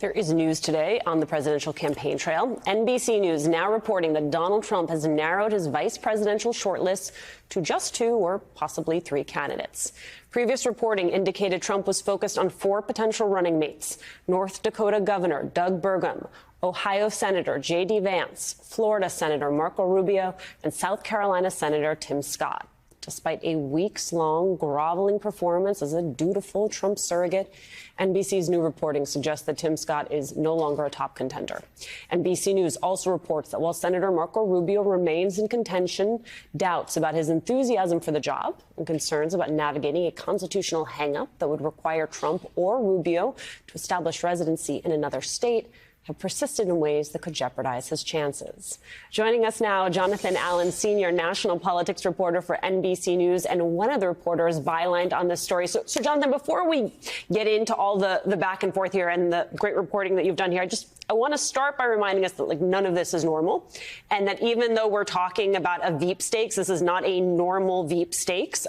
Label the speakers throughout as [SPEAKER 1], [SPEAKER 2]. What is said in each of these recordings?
[SPEAKER 1] There is news today on the presidential campaign trail. NBC News now reporting that Donald Trump has narrowed his vice presidential shortlist to just 2 or possibly 3 candidates. Previous reporting indicated Trump was focused on 4 potential running mates: North Dakota Governor Doug Burgum, Ohio Senator J.D. Vance, Florida Senator Marco Rubio, and South Carolina Senator Tim Scott. Despite a weeks-long groveling performance as a dutiful Trump surrogate, NBC's new reporting suggests that Tim Scott is no longer a top contender. NBC News also reports that while Senator Marco Rubio remains in contention, doubts about his enthusiasm for the job and concerns about navigating a constitutional hang-up that would require Trump or Rubio to establish residency in another state have persisted in ways that could jeopardize his chances. Joining us now, Jonathan Allen, senior national politics reporter for NBC News and one of the reporters bylined on this story. So Jonathan, before we get into all the back and forth here and the great reporting that you've done here, I want to start by reminding us that none of this is normal, and that even though we're talking about a Veep stakes, this is not a normal Veep stakes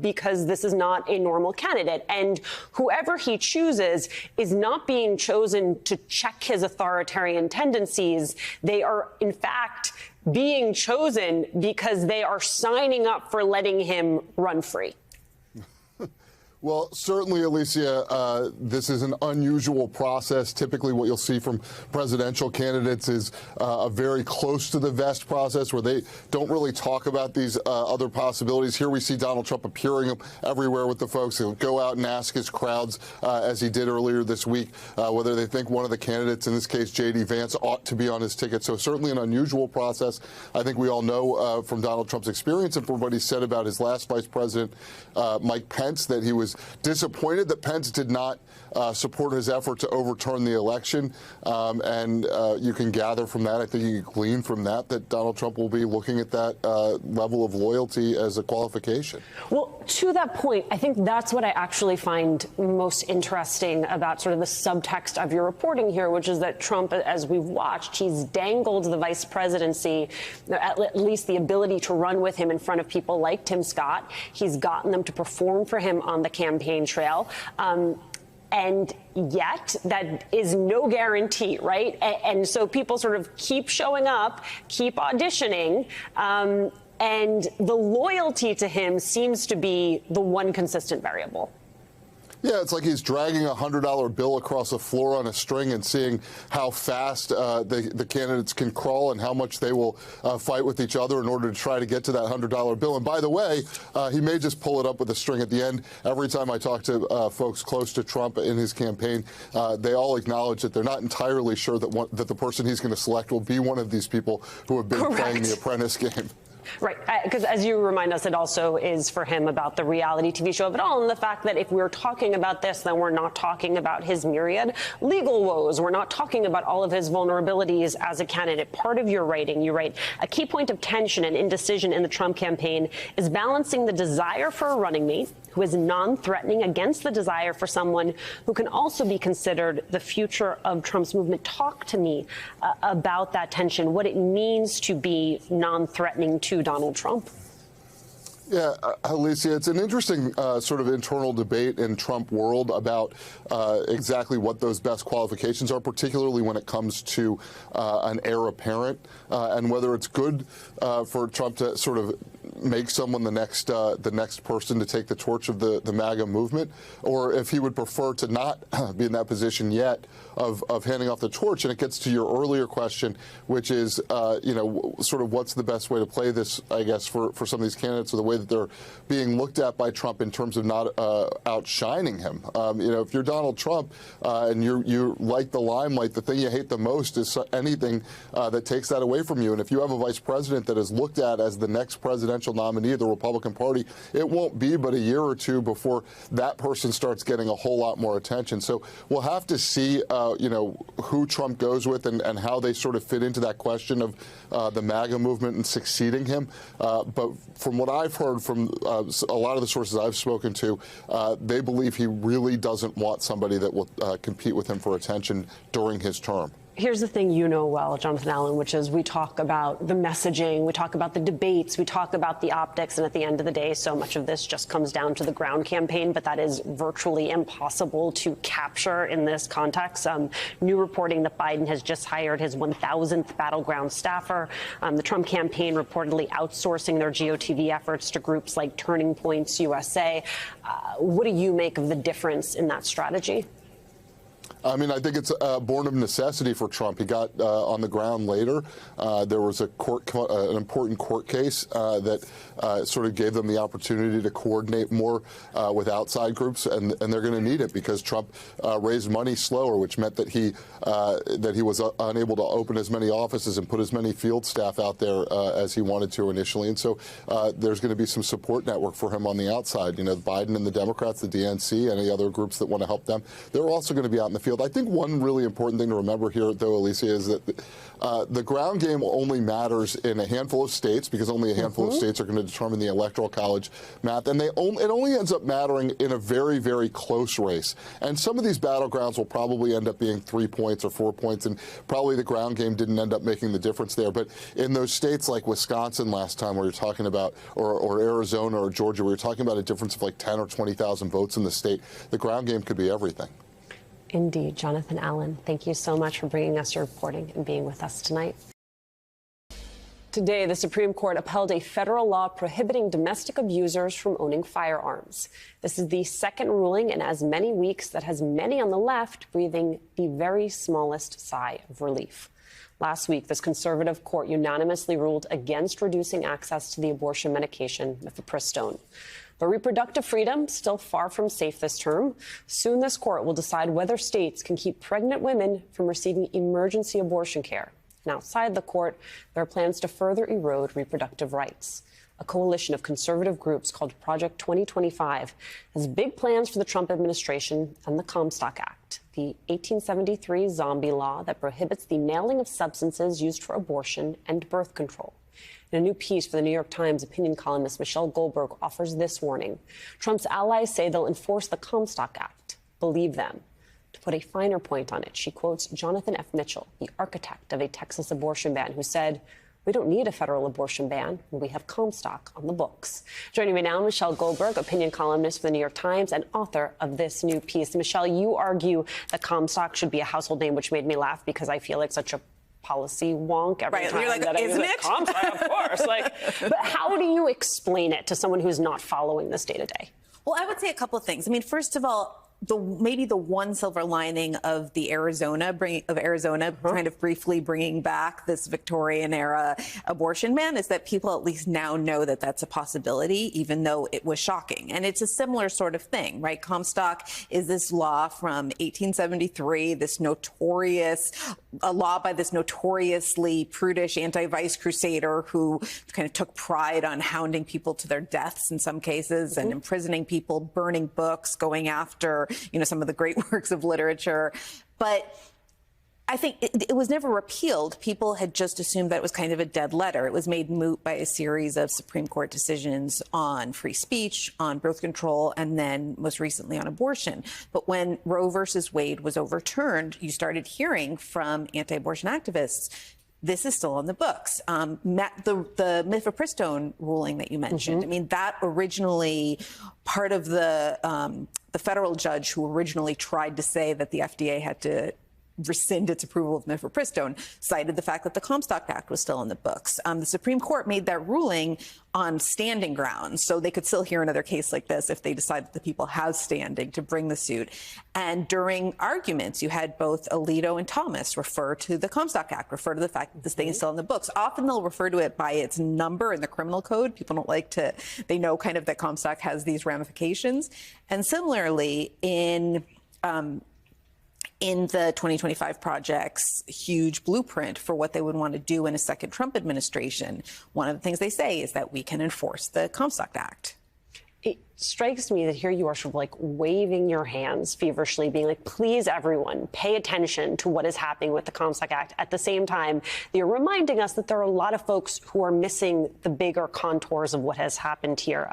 [SPEAKER 1] because this is not a normal candidate. And whoever he chooses is not being chosen to check his authoritarian tendencies. They are, in fact, being chosen because they are signing up for letting him run free.
[SPEAKER 2] Well, certainly, Alicia, this is an unusual process. Typically, what you'll see from presidential candidates is a very close to the vest process where they don't really talk about these other possibilities. Here we see Donald Trump appearing everywhere with the folks. He'll go out and ask his crowds, as he did earlier this week, whether they think one of the candidates, in this case J.D. Vance, ought to be on his ticket. So certainly an unusual process. I think we all know from Donald Trump's experience and from what he said about his last vice president, Mike Pence, that he was disappointed that Pence did not support his effort to overturn the election. And you can gather from that, I think you can glean from that Donald Trump will be looking at that level of loyalty as a qualification.
[SPEAKER 1] Well, to that point, I think that's what I actually find most interesting about sort of the subtext of your reporting here, which is that Trump, as we've watched, he's dangled the vice presidency, at least the ability to run with him in front of people like Tim Scott. He's gotten them to perform for him on the campaign trail. And yet that is no guarantee, right? And so people sort of keep showing up, keep auditioning, and the loyalty to him seems to be the one consistent variable.
[SPEAKER 2] Yeah, it's like he's dragging a $100 bill across the floor on a string and seeing how fast the candidates can crawl and how much they will fight with each other in order to try to get to that $100 bill. And by the way, he may just pull it up with a string at the end. Every time I talk to folks close to Trump in his campaign, they all acknowledge that they're not entirely sure that the person he's going to select will be one of these people who have been playing the Apprentice game.
[SPEAKER 1] Right, because as you remind us, it also is for him about the reality TV show of it all, and the fact that if we're talking about this, then we're not talking about his myriad legal woes. We're not talking about all of his vulnerabilities as a candidate. Part of your writing, you write, a key point of tension and indecision in the Trump campaign is balancing the desire for a running mate who is non-threatening against the desire for someone who can also be considered the future of Trump's movement. Talk to me about that tension, what it means to be non-threatening to Donald Trump.
[SPEAKER 2] Yeah, Alicia, it's an interesting sort of internal debate in Trump world about exactly what those best qualifications are, particularly when it comes to an heir apparent, and whether it's good for Trump to sort of make someone the next person to take the torch of the MAGA movement, or if he would prefer to not be in that position yet of handing off the torch. And it gets to your earlier question, which is, sort of what's the best way to play this, I guess, for some of these candidates, or the way that they're being looked at by Trump in terms of not outshining him. If you're Donald Trump and you like the limelight, the thing you hate the most is anything that takes that away from you. And if you have a vice president that is looked at as the next presidential nominee of the Republican Party, it won't be but a year or two before that person starts getting a whole lot more attention. So we'll have to see, who Trump goes with and how they sort of fit into that question of the MAGA movement and succeeding him. But from what I've heard from a lot of the sources I've spoken to, they believe he really doesn't want somebody that will compete with him for attention during his term.
[SPEAKER 1] Here's the thing you know well, Jonathan Allen, which is we talk about the messaging, we talk about the debates, we talk about the optics, and at the end of the day, so much of this just comes down to the ground campaign, but that is virtually impossible to capture in this context. New reporting that Biden has just hired his 1,000th battleground staffer. The Trump campaign reportedly outsourcing their GOTV efforts to groups like Turning Points USA. What do you make of the difference in that strategy?
[SPEAKER 2] I mean, I think it's born of necessity for Trump. He got on the ground later. There was an important court case that sort of gave them the opportunity to coordinate more with outside groups, and they're going to need it because Trump raised money slower, which meant that he was unable to open as many offices and put as many field staff out there as he wanted to initially. And so there's going to be some support network for him on the outside. You know, Biden and the Democrats, the DNC, any other groups that want to help them, they're also going to be out in the field. I think one really important thing to remember here, though, Alicia, is that the ground game only matters in a handful of states because only a handful of states are going to determine the Electoral College math. And it only ends up mattering in a very, very close race. And some of these battlegrounds will probably end up being 3 points or 4 points, and probably the ground game didn't end up making the difference there. But in those states like Wisconsin last time, where you're talking about, or Arizona or Georgia, where you're talking about a difference of like 10 or 20,000 votes in the state, the ground game could be everything.
[SPEAKER 1] Indeed. Jonathan Allen, thank you so much for bringing us your reporting and being with us tonight. Today, the Supreme Court upheld a federal law prohibiting domestic abusers from owning firearms. This is the second ruling in as many weeks that has many on the left breathing the very smallest sigh of relief. Last week, this conservative court unanimously ruled against reducing access to the abortion medication mifepristone. But reproductive freedom still far from safe this term. Soon this court will decide whether states can keep pregnant women from receiving emergency abortion care. And outside the court, there are plans to further erode reproductive rights. A coalition of conservative groups called Project 2025 has big plans for the Trump administration and the Comstock Act, the 1873 zombie law that prohibits the mailing of substances used for abortion and birth control. In a new piece for the New York Times, opinion columnist Michelle Goldberg offers this warning. Trump's allies say they'll enforce the Comstock Act. Believe them. To put a finer point on it, she quotes Jonathan F. Mitchell, the architect of a Texas abortion ban, who said, "We don't need a federal abortion ban when we have Comstock on the books." Joining me now, Michelle Goldberg, opinion columnist for the New York Times and author of this new piece. Michelle, you argue that Comstock should be a household name, which made me laugh because I feel like such a policy wonk every time.
[SPEAKER 3] You're like,
[SPEAKER 1] that
[SPEAKER 3] isn't it?
[SPEAKER 1] Comstock, of course. But how do you explain it to someone who's not following this day to day?
[SPEAKER 3] Well, I would say a couple of things. I mean, first of all, maybe the one silver lining of Arizona kind of briefly bringing back this Victorian era abortion ban is that people at least now know that that's a possibility, even though it was shocking. And it's a similar sort of thing, right? Comstock is this law from 1873, a law by this notoriously prudish anti-vice crusader who kind of took pride on hounding people to their deaths in some cases and imprisoning people, burning books, going after some of the great works of literature. But I think it was never repealed. People had just assumed that it was kind of a dead letter. It was made moot by a series of Supreme Court decisions on free speech, on birth control, and then most recently on abortion. But when Roe versus Wade was overturned, you started hearing from anti-abortion activists, this is still on the books. The mifepristone ruling that you mentioned, I mean, that originally part of the federal judge who originally tried to say that the FDA had to rescind its approval of mifepristone cited the fact that the Comstock Act was still in the books. The Supreme Court made that ruling on standing grounds, so they could still hear another case like this if they decided that people have standing to bring the suit. And during arguments, you had both Alito and Thomas refer to the Comstock Act, refer to the fact that this thing is still in the books. Often they'll refer to it by its number in the criminal code. People don't like to, they know kind of that Comstock has these ramifications. And similarly, in the 2025 project's huge blueprint for what they would want to do in a second Trump administration, one of the things they say is that we can enforce the Comstock Act.
[SPEAKER 1] It strikes me that here you are sort of like waving your hands feverishly, being like, please, everyone, pay attention to what is happening with the Comstock Act. At the same time, you're reminding us that there are a lot of folks who are missing the bigger contours of what has happened here.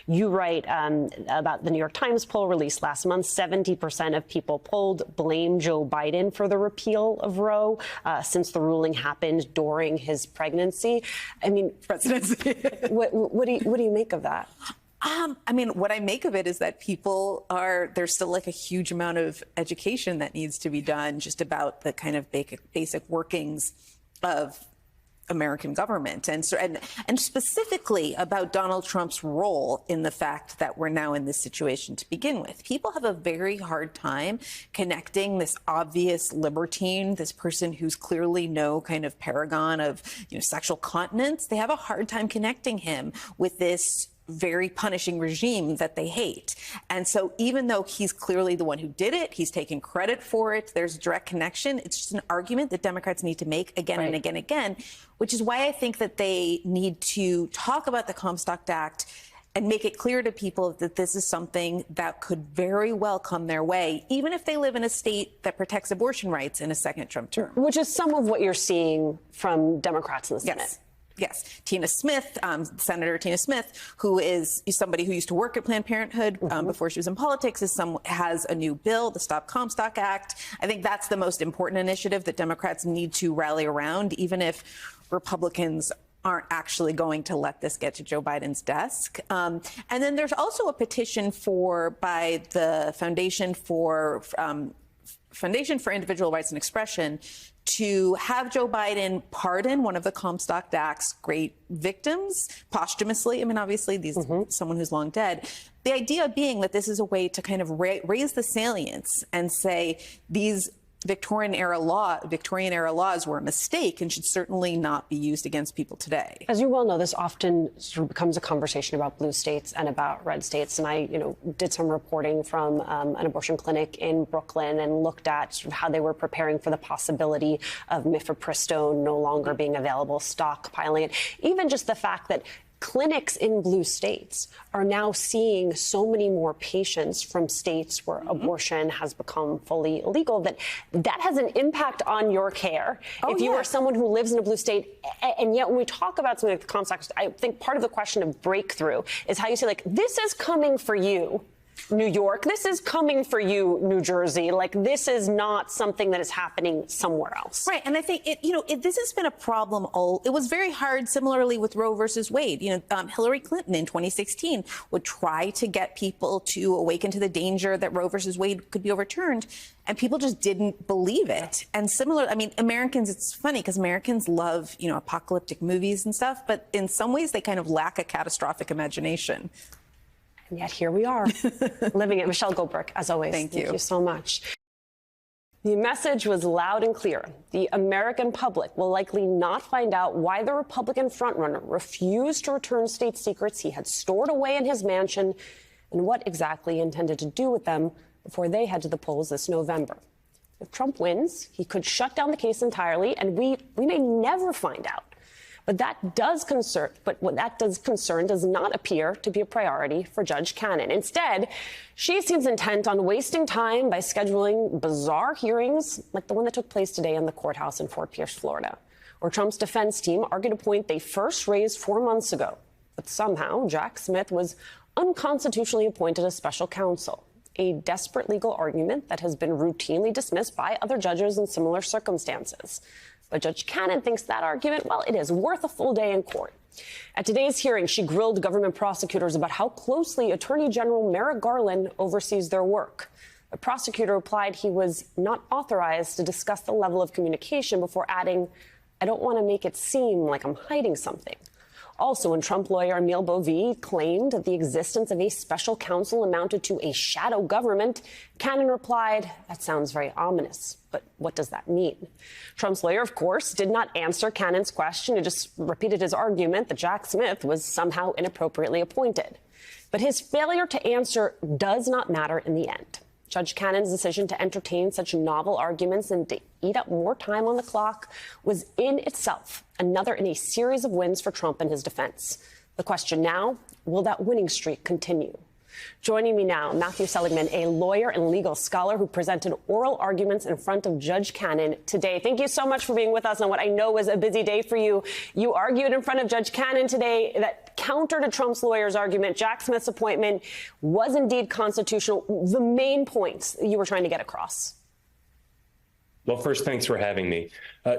[SPEAKER 1] You write about the New York Times poll released last month. 70% of people polled blame Joe Biden for the repeal of Roe since the ruling happened during his pregnancy. I mean,
[SPEAKER 3] presidency.
[SPEAKER 1] what do you make of that?
[SPEAKER 3] I mean, what I make of it is that there's still like a huge amount of education that needs to be done just about the kind of basic workings of American government and specifically about Donald Trump's role in the fact that we're now in this situation to begin with. People have a very hard time connecting this obvious libertine, this person who's clearly no kind of paragon of, sexual continence. They have a hard time connecting him with this very punishing regime that they hate. And so even though he's clearly the one who did it, he's taking credit for it, there's a direct connection. It's just an argument that Democrats need to make again and again and again, which is why I think that they need to talk about the Comstock Act and make it clear to people that this is something that could very well come their way, even if they live in a state that protects abortion rights in a second Trump term.
[SPEAKER 1] Which is some of what you're seeing from Democrats in the Senate.
[SPEAKER 3] Yes. Tina Smith, Senator Tina Smith, who is somebody who used to work at Planned Parenthood before she was in politics, has a new bill, the Stop Comstock Act. I think that's the most important initiative that Democrats need to rally around, even if Republicans aren't actually going to let this get to Joe Biden's desk. And then there's also a petition by the Foundation for Individual Rights and Expression to have Joe Biden pardon one of the Comstock Act's great victims posthumously. I mean, obviously, someone who's long dead. The idea being that this is a way to kind of raise the salience and say these Victorian era laws were a mistake and should certainly not be used against people today.
[SPEAKER 1] As you well know, this often sort of becomes a conversation about blue states and about red states. And I, did some reporting from an abortion clinic in Brooklyn and looked at sort of how they were preparing for the possibility of mifepristone no longer being available, stockpiling it. Even just the fact that clinics in blue states are now seeing so many more patients from states where abortion has become fully illegal that has an impact on your care. If you are someone who lives in a blue state, and yet when we talk about something like the Comstock, I think part of the question of breakthrough is how you say, like, this is coming for you, New York. This is coming for you, New Jersey. Like, this is not something that is happening somewhere else.
[SPEAKER 3] Right. And I think, this has been a problem. It was very hard, similarly with Roe versus Wade. Hillary Clinton in 2016 would try to get people to awaken to the danger that Roe versus Wade could be overturned. And people just didn't believe it. And Americans, it's funny because Americans love, apocalyptic movies and stuff. But in some ways, they kind of lack a catastrophic imagination.
[SPEAKER 1] And yet here we are, living it. Michelle Goldberg, as always.
[SPEAKER 3] Thank you
[SPEAKER 1] so much. The message was loud and clear. The American public will likely not find out why the Republican frontrunner refused to return state secrets he had stored away in his mansion and what exactly he intended to do with them before they head to the polls this November. If Trump wins, he could shut down the case entirely, and we may never find out. But what that does concern does not appear to be a priority for Judge Cannon. Instead, she seems intent on wasting time by scheduling bizarre hearings like the one that took place today in the courthouse in Fort Pierce, Florida, where Trump's defense team argued a point they first raised 4 months ago, that somehow Jack Smith was unconstitutionally appointed as special counsel. A desperate legal argument that has been routinely dismissed by other judges in similar circumstances. But Judge Cannon thinks that argument, well, it is worth a full day in court. At today's hearing, she grilled government prosecutors about how closely Attorney General Merrick Garland oversees their work. The prosecutor replied he was not authorized to discuss the level of communication before adding, "I don't want to make it seem like I'm hiding something." Also, when Trump lawyer Emil Bovee claimed that the existence of a special counsel amounted to a shadow government, Cannon replied, "That sounds very ominous. But what does that mean?" Trump's lawyer, of course, did not answer Cannon's question. He just repeated his argument that Jack Smith was somehow inappropriately appointed. But his failure to answer does not matter in the end. Judge Cannon's decision to entertain such novel arguments and to eat up more time on the clock was in itself another in a series of wins for Trump and his defense. The question now, Will that winning streak continue? Joining me now, Matthew Seligman, a lawyer and legal scholar who presented oral arguments in front of Judge Cannon today. Thank you so much for being with us on what I know was a busy day for you. You argued in front of Judge Cannon today that counter to Trump's lawyer's argument, Jack Smith's appointment was indeed constitutional. The main points you were trying to get across.
[SPEAKER 4] Well, first, thanks for having me.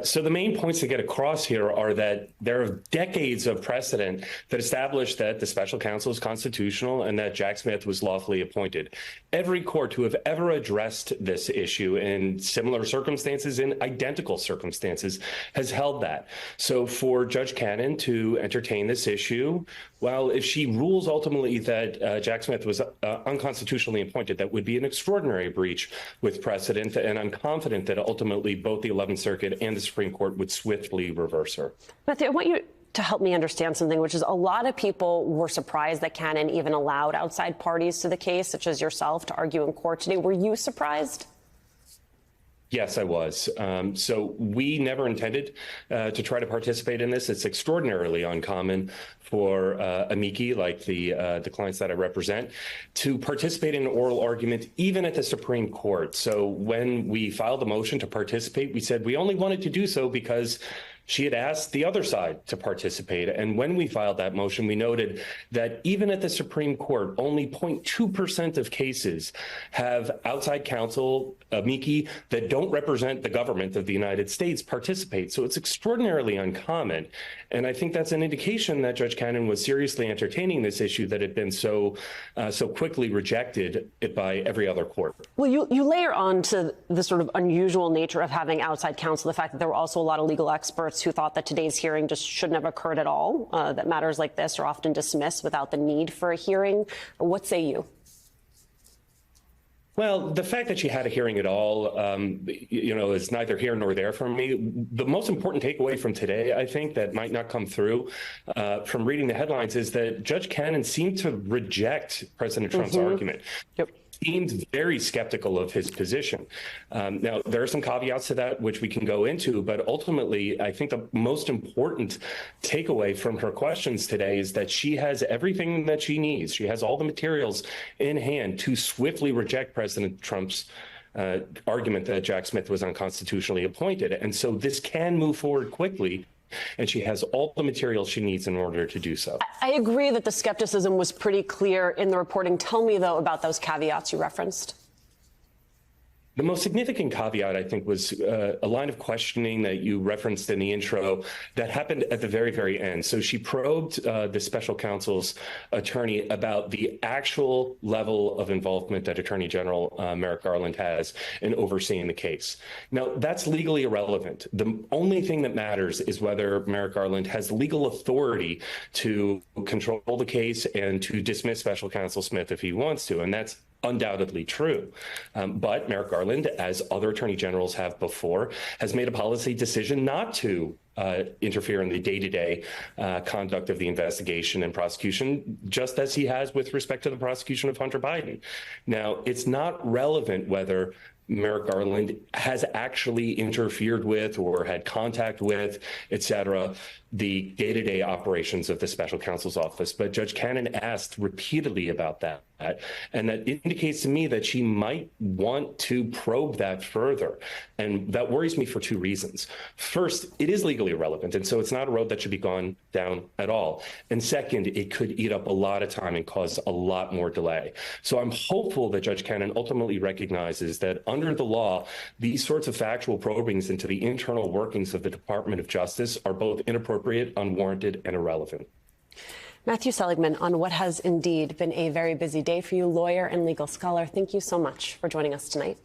[SPEAKER 4] So the main points to get across here are that there are decades of precedent that establish that the special counsel is constitutional and that Jack Smith was lawfully appointed. Every court to have ever addressed this issue in similar circumstances, in identical circumstances, has held that. So for Judge Cannon to entertain this issue, well, if she rules ultimately that Jack Smith was unconstitutionally appointed, that would be an extraordinary breach with precedent. And I'm confident that ultimately both the 11th Circuit and the Supreme Court would swiftly reverse her.
[SPEAKER 1] Matthew, I want you to help me understand something, which is a lot of people were surprised that Cannon even allowed outside parties to the case, such as yourself, to argue in court today. Were you surprised?
[SPEAKER 4] Yes, I was. So we never intended to try to participate in this. It's extraordinarily uncommon for amici, like the clients that I represent, to participate in an oral argument, even at the Supreme Court. So when we filed a motion to participate, we said we only wanted to do so because she had asked the other side to participate. And when we filed that motion, we noted that even at the Supreme Court, only 0.2% of cases have outside counsel, amici, that don't represent the government of the United States participate. So it's extraordinarily uncommon. And I think that's an indication that Judge Cannon was seriously entertaining this issue that had been so quickly rejected by every other court.
[SPEAKER 1] Well, you layer on to the sort of unusual nature of having outside counsel, the fact that there were also a lot of legal experts who thought that today's hearing just shouldn't have occurred at all, that matters like this are often dismissed without the need for a hearing. What say you?
[SPEAKER 4] Well, the fact that she had a hearing at all, is neither here nor there for me. The most important takeaway from today, I think, that might not come through from reading the headlines is that Judge Cannon seemed to reject President Trump's argument.
[SPEAKER 1] Yep.
[SPEAKER 4] Seemed very skeptical of his position. Now, there are some caveats to that, which we can go into, but ultimately, I think the most important takeaway from her questions today is that she has everything that she needs. She has all the materials in hand to swiftly reject President Trump's argument that Jack Smith was unconstitutionally appointed. And so this can move forward quickly. And she has all the materials she needs in order to do so.
[SPEAKER 1] I agree that the skepticism was pretty clear in the reporting. Tell me, though, about those caveats you referenced.
[SPEAKER 4] The most significant caveat, I think, was a line of questioning that you referenced in the intro that happened at the very, very end. So she probed the special counsel's attorney about the actual level of involvement that Attorney General Merrick Garland has in overseeing the case. Now, that's legally irrelevant. The only thing that matters is whether Merrick Garland has legal authority to control the case and to dismiss special counsel Smith if he wants to. And that's undoubtedly true. But Merrick Garland, as other attorney generals have before, has made a policy decision not to interfere in the day-to-day conduct of the investigation and prosecution, just as he has with respect to the prosecution of Hunter Biden. Now, it's not relevant whether Merrick Garland has actually interfered with or had contact with, et cetera, the day-to-day operations of the special counsel's office. But Judge Cannon asked repeatedly about that. And that indicates to me that she might want to probe that further. And that worries me for two reasons. First, it is legally irrelevant. And so it's not a road that should be gone down at all. And second, it could eat up a lot of time and cause a lot more delay. So I'm hopeful that Judge Cannon ultimately recognizes that under the law, these sorts of factual probings into the internal workings of the Department of Justice are both inappropriate, unwarranted, and irrelevant.
[SPEAKER 1] Matthew Seligman, on what has indeed been a very busy day for you, lawyer and legal scholar, thank you so much for joining us tonight.